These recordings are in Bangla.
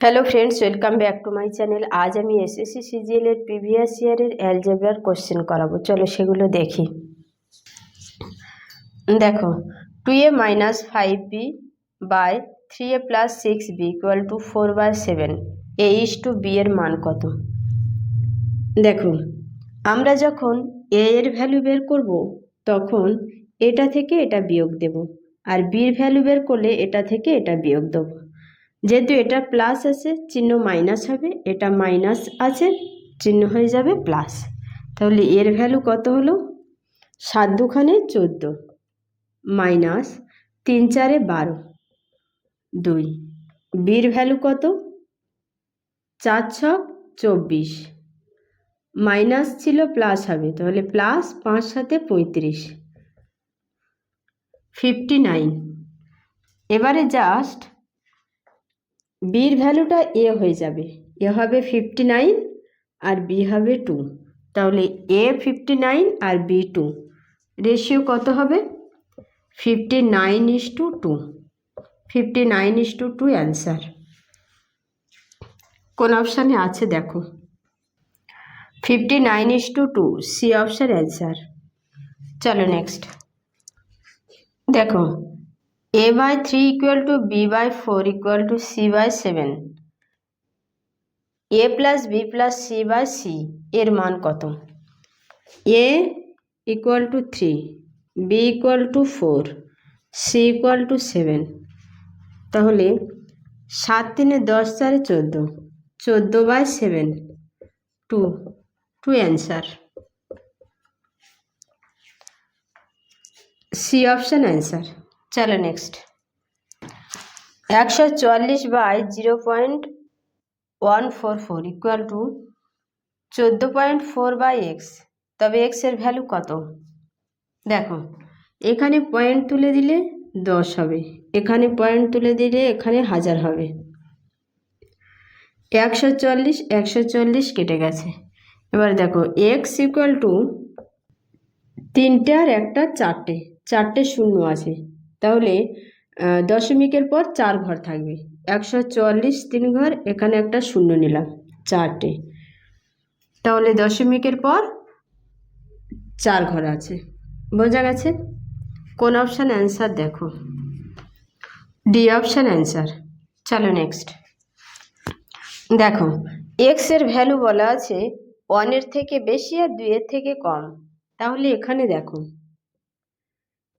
Hello friends, welcome back to my channel. आज আমি এসএসসি সিজিএল এর প্রিভিয়াস ইয়ারের অ্যালজেব্রার কোশ্চেন করাবো। চলো সেগুলো দেখি। দেখো, 2a minus 5b by 3a plus 6b equal to 4/7 a is to b এর মান কত? দেখো, আমরা যখন a এর ভ্যালু বের করব তখন এটা থেকে এটা বিয়োগ দেব, আর b এর ভ্যালু বের করলে এটা থেকে এটা বিয়োগ দেব। যেহেতু এটা প্লাস আছে চিহ্ন মাইনাস হবে, এটা মাইনাস আছে চিহ্ন হয়ে যাবে প্লাস। তাহলে এর ভ্যালু কত হলো? 7 দুখানে 14 মাইনাস 3 4 12 2। বির ভ্যালু কত? 4 6 24 মাইনাস ছিল প্লাস হবে, তাহলে প্লাস 5 7 35 59। এবারে জাস্ট বির ভ্যালুটা এ হয়ে যাবে, এ হবে 59 আর বি হবে 2। তাহলে এ 59 আর বি 2, রেশিও কত হবে? 59:2। 59:2 অ্যান্সার। কোন অপশানে আছে দেখো? 59:2, সি অপশান অ্যান্সার। চলো নেক্সট দেখো, a/3 equal to b/4 equal to c/7 a plus B plus c/c এর মান কত? a equal to 3, b equal to 4, c equal to 7। তাহলে 7 3 10 4 14, 14/7 2 অ্যান্সার। C option answer. চলো নেক্সট, 144/0.144 ইকুয়াল টু 14.4/x, তবে x এর ভ্যালু কত? দেখো, এখানে পয়েন্ট তুলে দিলে 10 হবে, এখানে পয়েন্ট তুলে দিলে এখানে 1000 হবে। 140 140 কেটে গেছে। এবার দেখো x ইকুয়াল টু 3টে আর একটা 4টে, 4টে শূন্য আছে, তাহলে দশমিকের পর 4 ঘর থাকবে। 144 3 ঘর, এখানে একটা শূন্য নিলাম, 4টে, তাহলে দশমিকের পর 4 ঘর আছে। বোঝা গেছে? কোন অপশান অ্যান্সার দেখো? D option answer. চলো নেক্সট দেখো, এক্স এর ভ্যালু বলা আছে 1 এর থেকে বেশি আর 2 এর থেকে কম। তাহলে এখানে দেখো,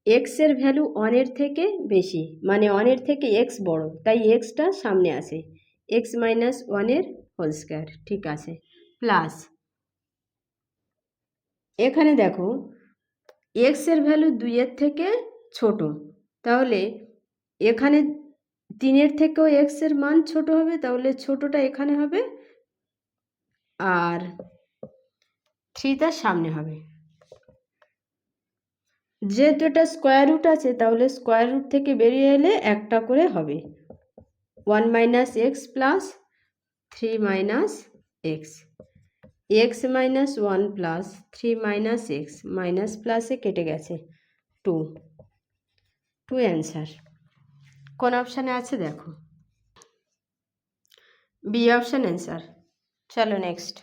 এক্স এর ভ্যালু 1 এর থেকে বেশি, মানে 1 এর থেকে এক্স বড়, তাই এক্সটা সামনে আসে, এক্স মাইনাস 1 এর হোল স্কোয়ার, ঠিক আছে, প্লাস এখানে দেখো এক্স এর ভ্যালু 2 এর থেকে ছোট, তাহলে এখানে 3 এর থেকেও এক্স এর মান ছোট হবে, তাহলে ছোটটা এখানে হবে আর 3টা সামনে হবে। যেহেতু এটা স্কোয়ার রুট আছে, তাহলে স্কোয়ার রুট থেকে বেরিয়ে এলে একটা করে হবে, 1 minus x plus 3 minus x, x minus 1 plus 3 minus x, minus প্লাসে কেটে গেছে 2 অ্যান্সার। কোন অপশানে আছে দেখো? B option answer. চলো next,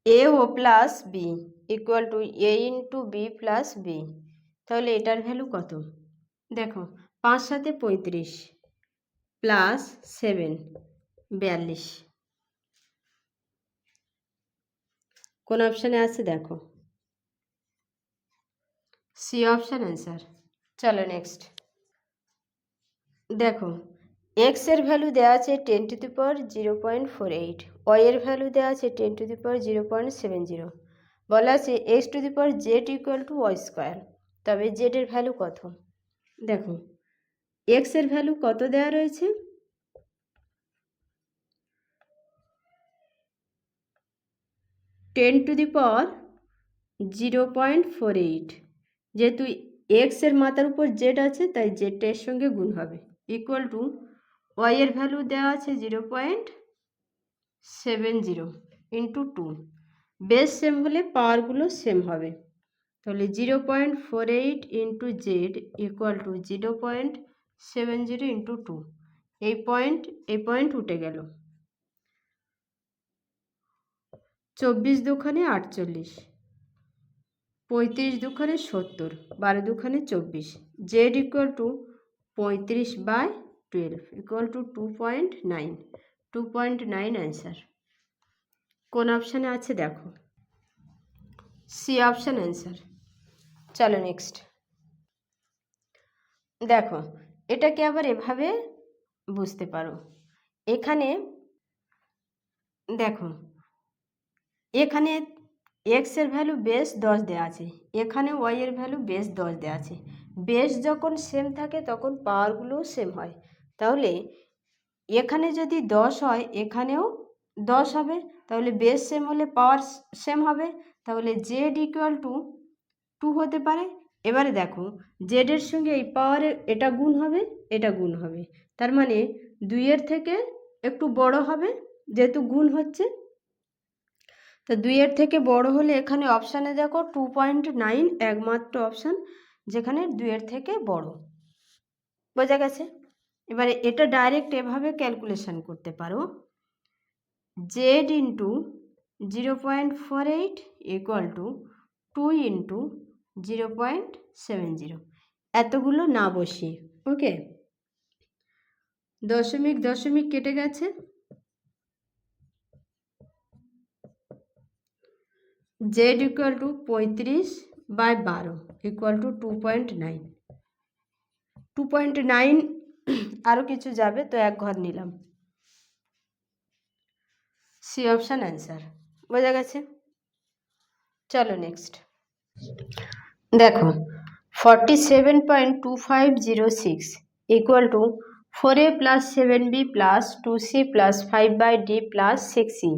a o plus b equal to a into b plus b, তাহলে এটার ভ্যালু কত? দেখো, 5 7 35 প্লাস 7 42। কোন অপশানে আছে দেখো? C option answer. চলো নেক্সট দেখো, এক্স এর ভ্যালু দেওয়া আছে 10 টু দি পাওয়ার 0.48, ওয়াই এর ভ্যালু দেওয়া আছে 10 টু দি পাওয়ার 0.70, বলা আছে x to the power z equal to y square, তবে জেড এর ভ্যালু কত? দেখো, এক্স এর ভ্যালু কত দেওয়া রয়েছে? 10 টু দি পাওয়ার 0.48, যেহেতু এক্স এর মাথার উপর জেড আছে তাই জেডটা এর সঙ্গে গুণ হবে, ইকুয়াল টু ওয়াই এর ভ্যালু দেওয়া আছে 0.70 ইন্টু 2, বেস সেম হলে পাওয়ারগুলো সেম হবে, তাহলে 0.48 into Z equal two 0.70 into 2, এই পয়েন্ট উঠে গেল। 24 দুখানে 48, 35 দুখানে 70, 12 দুখানে 24। Z equal to 35/12 equal to 2.9। 2.9 answer. কোন অপশানে আছে দেখো, সি অপশান অ্যান্সার। চলো নেক্সট দেখো, এটাকে আবার এভাবে বুঝতে পারো। এখানে দেখো, এখানে এক্স এর ভ্যালু বেস 10 দেওয়া আছে, এখানে ওয়াই এর ভ্যালু বেস 10 দেওয়া আছে। বেস যখন সেম থাকে তখন পাওয়ারগুলোও সেম হয়। তাহলে এখানে যদি 10 হয় এখানেও 10 হবে, তাহলে বেস সেম হলে পাওয়ার সেম হবে। তাহলে জেড ইকুয়াল টু 2 হতে পারে। এবারে দেখো, জেডের সঙ্গে এই পাওয়ারের এটা গুণ হবে, এটা গুণ হবে, তার মানে 2-এর থেকে একটু বড় হবে যেহেতু গুণ হচ্ছে। তো 2-এর থেকে বড় হলে এখানে অপশানে দেখো 2.9 একমাত্র অপশান যেখানে 2-এর থেকে বড়। বোঝা গেছে? এবারে এটা ডাইরেক্ট এভাবে ক্যালকুলেশন করতে পারো, z into 0.48 equal to 2 into 0.70। এতগুলো না বসিয়ে, ওকে, দশমিক দশমিক কেটে গেছে। Z equal to 35/12 equal to 2.9। 2.9 আরও কিছু যাবে তো 1 ঘর নিলাম। C option answer. বোঝা গেছে? চলো নেক্সট দেখো, 47.2506 equal to 4a plus 7b plus 2c plus 5/d plus 6e।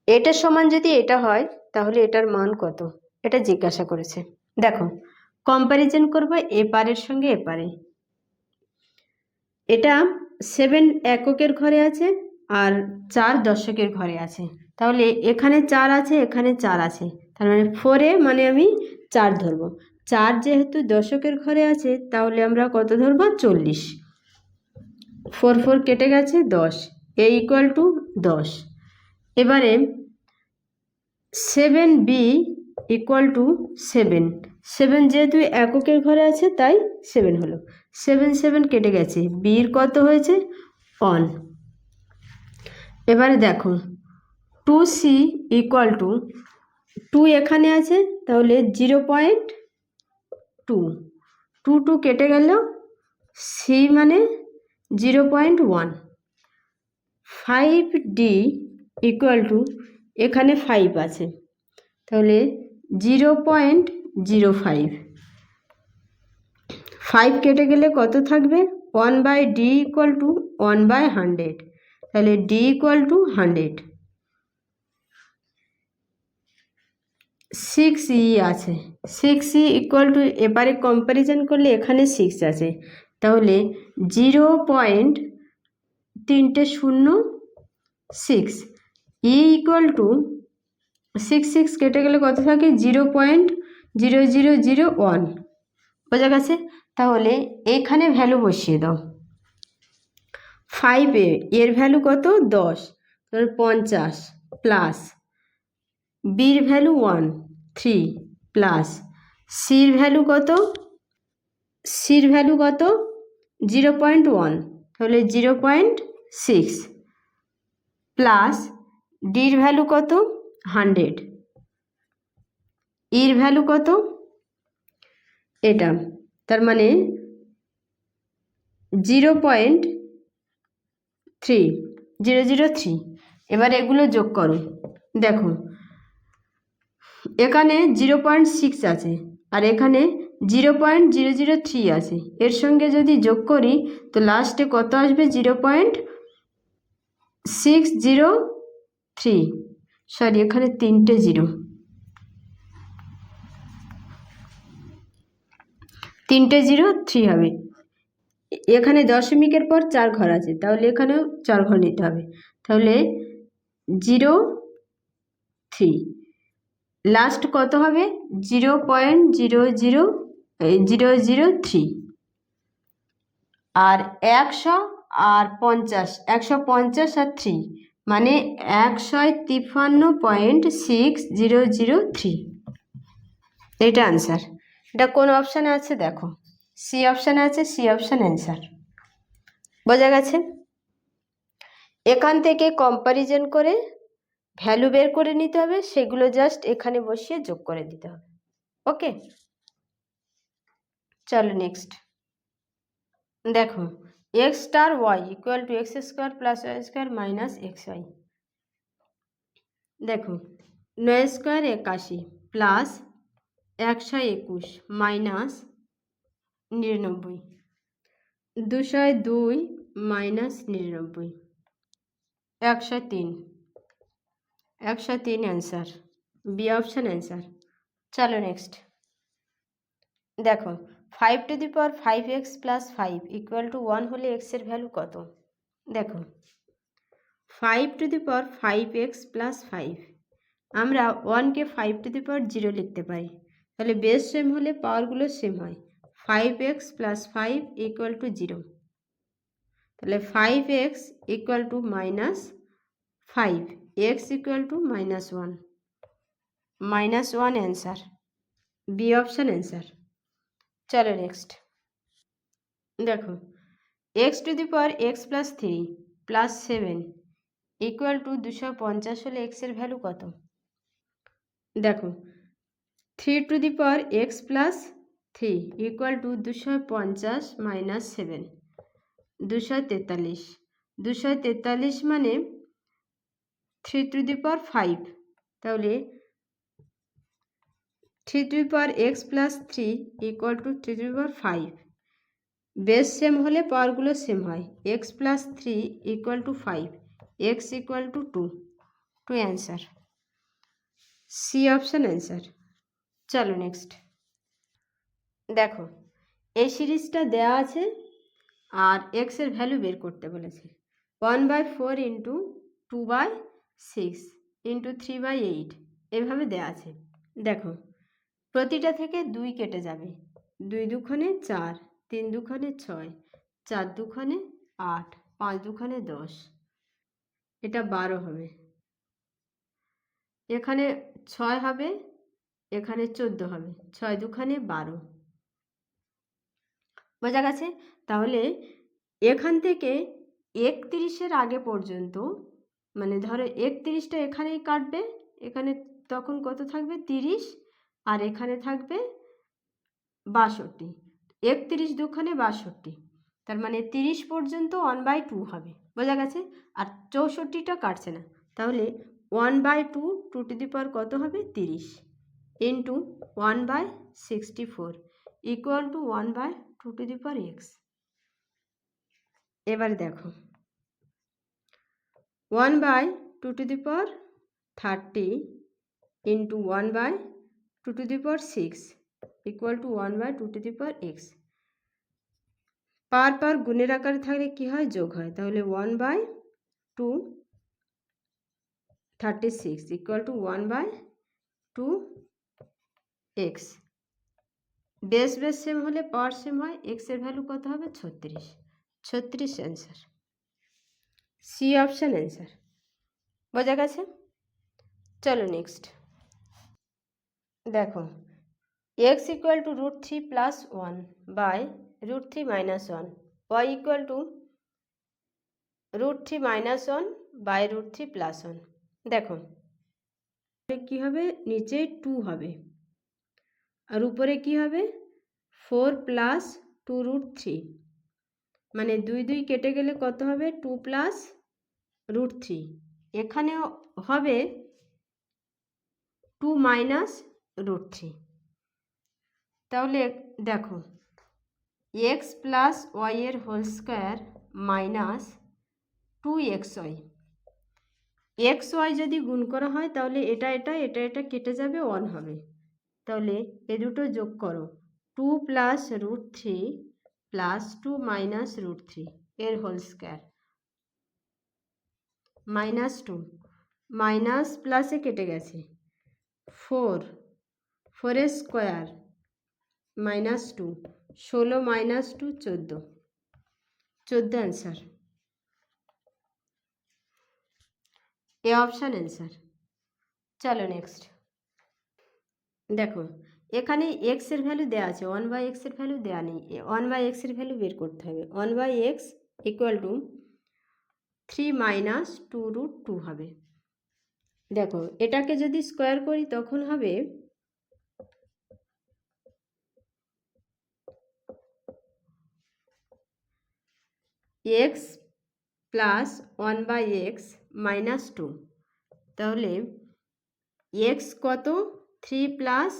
এটা সমান যদি এটা হয় তাহলে এটার মান কত, এটা জিজ্ঞাসা করেছে। দেখো, কম্প্যারিজন করবো এপারের সঙ্গে এপারে। এটা 7 এককের ঘরে আছে আর 4 দশকের ঘরে আছে, তাহলে এখানে 4 আছে, এখানে 4 আছে, তার মানে 4a মানে আমি 4 ধরবো। 4 যেহেতু দশকের ঘরে আছে তাহলে আমরা কত ধরবো, 40। 4 4 কেটে গেছে, 10, a ইকুয়াল টু 10। এবারে 7b ইকুয়াল টু 7। 7 যেহেতু এককের ঘরে আছে তাই 7 হলো। 7 7 কেটে গেছে, বির কত হয়েছে, 1। এবারে দেখো, 2c ইকুয়াল টু 2 এখানে আছে তাহলে 0.2। 2 2 কেটে গেল, c মানে 0.1। 5d ইকুয়াল টু এখানে 5 আছে তাহলে 0.05। 5 কেটে গেলে কত থাকবে, 1/d ইকুয়াল টু 1/100, তাহলে d ইকুয়াল টু 100। 6e আছে, 6e ইকুয়াল টু এবারে কম্প্যারিজন করলে এখানে 6 আছে, তাহলে 0.306। e ইকুয়াল টু 6 6 কেটে গেলে কত থাকে, 0.0001। বোঝা গেছে? তাহলে এইখানে ভ্যালু বসিয়ে দাও। 5 এর ভ্যালু কত, 10, তাহলে 50 প্লাস বির ভ্যালু 1 3 প্লাস সির ভ্যালু কত, সির ভ্যালু কত 0.1, তাহলে 0.6 প্লাস ডির ভ্যালু কত 100, ইর ভ্যালু কত এটা, তার মানে 0.3003। এবার এগুলো যোগ করো। দেখো, এখানে 0.6 আছে আর এখানে 0.003 আছে, এর সঙ্গে যদি যোগ করি তো লাস্টে কত আসবে, 0.603। সরি, এখানে 3টে 0, 3টে 0 3 হবে। এখানে দশমিকের পর 4 ঘর আছে, তাহলে এখানেও 4 ঘর নিতে হবে, তাহলে 0.3। লাস্ট কত হবে, 0.00003। আর 100 আর 50, 150 আর 3 মানে 153.6003। এটা আনসার। এটা কোন অপশানে আছে দেখো, সি অপশানে আছে, সি অপশান অ্যান্সার। বোঝা গেছে? এখান থেকে কম্প্যারিজন করে ভ্যালু বের করে নিতে হবে, সেগুলো জাস্ট এখানে বসিয়ে যোগ করে দিতে হবে। ওকে, চলো নেক্সট দেখো, x star y equal to x square plus y square minus x y. দেখো 9 square 81 plus 121 minus 99, 202 minus 99, 103, 103 answer, B option answer. চলো নেক্সট দেখো, 5 to the power 5x plus 5 equal to 1 হলে এক্সের ভ্যালু কত? দেখো 5 to the power 5x plus 5, আমরা 1কে 5 টু দি পাওয়ার 0 লিখতে পারি, তাহলে বেস সেম হলে পাওয়ারগুলো সেম হয়। 5x প্লাস 5 ইকুয়াল টু 0, তাহলে 5x equal to minus 5, x equal to minus 1, minus 1 answer, B option answer. চলো নেক্সট দেখো, x to the power x plus 3 plus 7 equal to 250 হলে এক্সের ভ্যালু কত? দেখো 3 to the power x plus 3 equal to 250 minus 7, 243, 243 মানে 3 টু দি পাওয়ার 5, তাহলে 3 to the power x plus 3 equal to 3 to the power 5, base same হলে পাওয়ারগুলো সেম হয়। X plus 3 equal to 5, x equal to 2, 2 answer, C option answer. চলো নেক্সট দেখো, এই সিরিজটা দেওয়া আছে আর এক্সের ভ্যালু বের করতে বলেছে। 1/4 ইন্টু 2/6 ইন্টু 3/8 এভাবে দেওয়া আছে। দেখো প্রতিটা থেকে 2 কেটে যাবে, 2 দুখানে 4, 3 দুখানে 6, 4 দুখানে 8, 5 দুখানে 10, এটা 12 হবে, এখানে 6 হবে, এখানে 14 হবে, 6 দুখানে 12। বোঝা গেছে? তাহলে এখান থেকে 31-এর আগে পর্যন্ত, মানে ধরো 31টা এখানেই কাটবে, এখানে তখন কত থাকবে 30, আর এখানে থাকবে 62, 31 দুখানে 62, তার মানে 30 পর্যন্ত 1/2 হবে। বোঝা গেছে? আর 64টা কাটছে না, তাহলে 1/2 2 টু দি পাওয়ার কত হবে 30 into 1/64 equal to 1/2 to the power x. এবার দেখো 1/2 to the power 30 into 1/2 to the power 6 equal to 1/2 to the power x. পার গুণের আকারে থাকলে কি হয়? যোগ হয়। তাহলে 1/2 36 equal to 1/2 x. Base same হলে পাওয়ার সেম হয়, এক্সের ভ্যালু কত হবে 36, 36 অ্যান্সার, সি অপশান অ্যান্সার। বোঝা গেছে? চলো নেক্সট দেখো, x equal to √3 plus 1 by √3 minus 1, y equal to √3 minus 1 by √3 plus 1। দেখো কি হবে, নিচে 2 হবে আর উপরে কি হবে 4 প্লাস 2√3, মানে 2 2 কেটে গেলে কত হবে 2 প্লাস √3, এখানেও হবে 2 মাইনাস √3। তাহলে দেখো এক্স প্লাস ওয়াই এর whole square minus 2xy, x y যদি গুণ করা হয় তাহলে এটা কেটে যাবে, 1 হবে। তাহলে এ দুটো যোগ করো, 2 প্লাস √3 প্লাস 2 মাইনাস √3 এর হোল স্কোয়ার মাইনাস 2, মাইনাস প্লাসে কেটে গেছে, 4 এর square minus 2, 16 minus 2 14, 14 answer. A option answer. চলো নেক্সট দেখো, এখানে এক্স এর ভ্যালু দেওয়া আছে, 1/x এর ভ্যালু দেওয়া নেই। 1/x এর ভ্যালু বের করতে হবে। 1/x ইকুয়াল টু 3 মাইনাস 2√2 হবে। দেখো এটাকে যদি স্কোয়ার করি তখন হবে x প্লাস 1/x মাইনাস 2। তাহলে x কত, 3 প্লাস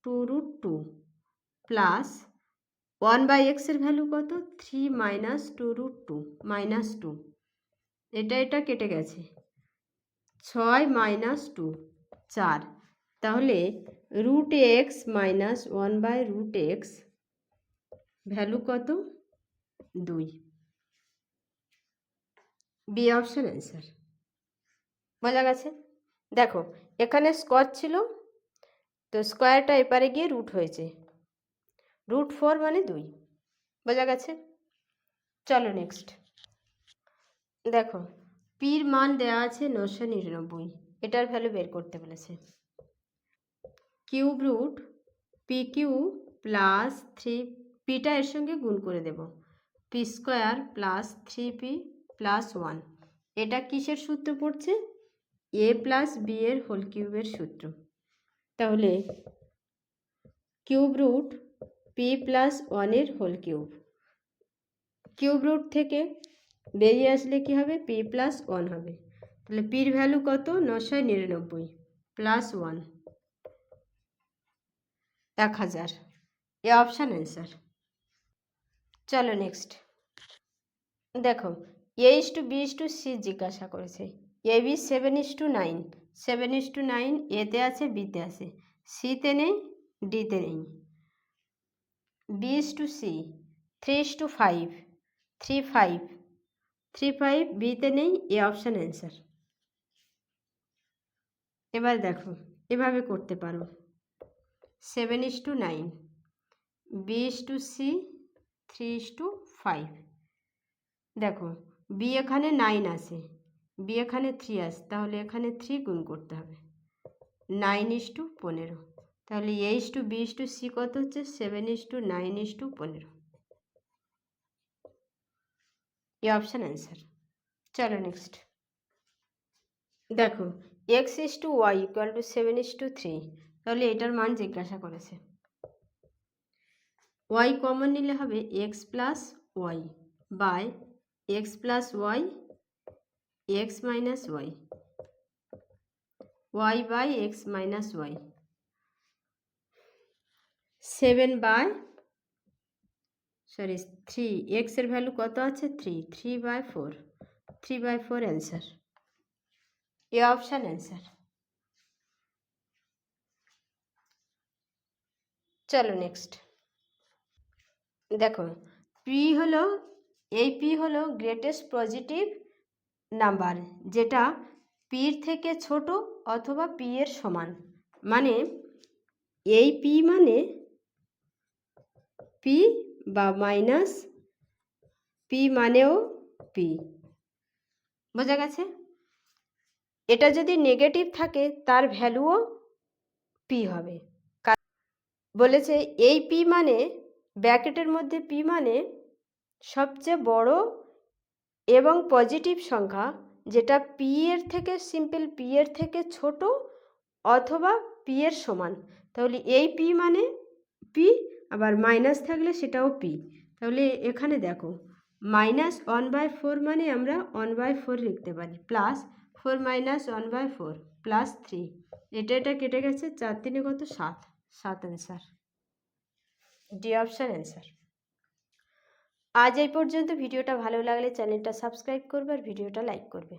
2√2 প্লাস 1/x এর ভ্যালু কত, 3 মাইনাস 2√2 মাইনাস 2। এটা কেটে গেছে, 6 মাইনাস 2 4। তাহলে √x মাইনাস 1/√x ভ্যালু কত, 2। B option answer. বোঝা গেছে? দেখো এখানে স্কোয়ার ছিল, তো স্কোয়ারটা এপারে গিয়ে রুট হয়েছে, √4 মানে 2। বোঝা গেছে? চলো নেক্সট দেখো, পির মান দেওয়া আছে 999, এটার ভ্যালু বের করতে বলেছে। Cube root p q plus 3, পিটা এর সঙ্গে গুণ করে দেব, p square plus 3p plus 1। এটা কিসের সূত্র পড়ছে, এ প্লাস বি এর হোল কিউবের সূত্র। তাহলে কিউব রুট পি প্লাস 1-এর হোল কিউব, কিউব রুট থেকে বেরিয়ে আসলে কি হবে, পি প্লাস 1 হবে। তাহলে পির ভ্যালু কত, 999 প্লাস 1 1000। এ অপশান অ্যান্সার। চলো নেক্সট দেখো, a:b:c জিজ্ঞাসা করেছে। এ বি 7:9, 7:9 এতে আছে, বিতে আছে, সিতে নেই, ডিতে নেই। b:c 3:5, 3:5, 3:5 বিতে নেই। এ অপশান অ্যান্সার। এবার দেখো এভাবে করতে পারো, 7:9, b:c 3:5। দেখো বি এখানে 9 আছে, বি এখানে 3 আছে, তাহলে এখানে 3 গুণ করতে হবে, 9:15। তাহলে a:b:c কত হচ্ছে, 7:9:15। এই অপশান অ্যান্সার। চলো নেক্সট দেখো, x:y = 7:3, তাহলে এটার মান জিজ্ঞাসা করেছে। y কমন নিলে হবে x plus y by x plus y, x minus y, y by x minus y, 3, x এর ভ্যালু কত আছে, 3, 3/4, 3/4 অ্যান্সার। A option answer. চলো নেক্সট দেখো, পি হলো, এই পি হলো গ্রেটেস্ট পজিটিভ নাম্বার, যেটা পির থেকে ছোট অথবা পি এর সমান। মানে এই পি মানে পি বা মাইনাস পি মানেও পি। বোঝা গেছে? এটা যদি নেগেটিভ থাকে তার ভ্যালুও পি হবে। বলেছে এই পি মানে, ব্র্যাকেটের মধ্যে পি মানে সবচেয়ে বড় এবং পজিটিভ সংখ্যা, যেটা পি এর থেকে, সিম্পল পি এর থেকে ছোট অথবা পি এর সমান। তাহলে এই পি মানে পি, আবার মাইনাস থাকলে সেটাও পি। তাহলে এখানে দেখো -1/4 মানে আমরা 1/4 লিখতে পারি, প্লাস 4 - 1/4 প্লাস 3। এটা কেটে গেছে, 4 3 কত, 7, 7 অ্যান্সার। D option answer. আজ এই পর্যন্ত। ভিডিওটা ভালো লাগলে চ্যানেলটা সাবস্ক্রাইব করবে আর ভিডিওটা লাইক করবে।